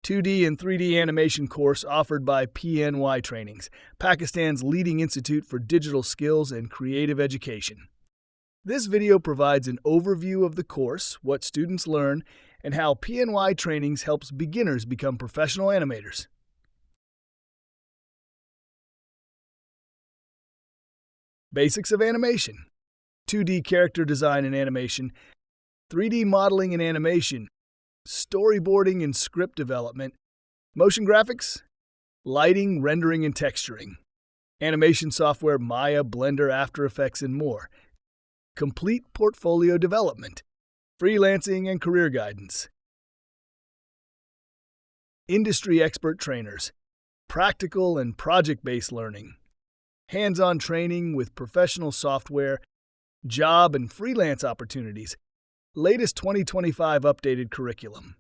2D and 3D animation course offered by PNY Trainings, Pakistan's leading institute for digital skills and creative education. This video provides an overview of the course, what students learn, and how PNY Trainings helps beginners become professional animators. Basics of animation: 2D character design and animation, 3D modeling and animation, storyboarding and script development, motion graphics, lighting, rendering, and texturing, animation software Maya, Blender, After Effects, and more, complete portfolio development, freelancing and career guidance, industry expert trainers, practical and project-based learning, hands-on training with professional software, job and freelance opportunities, latest 2025 updated curriculum.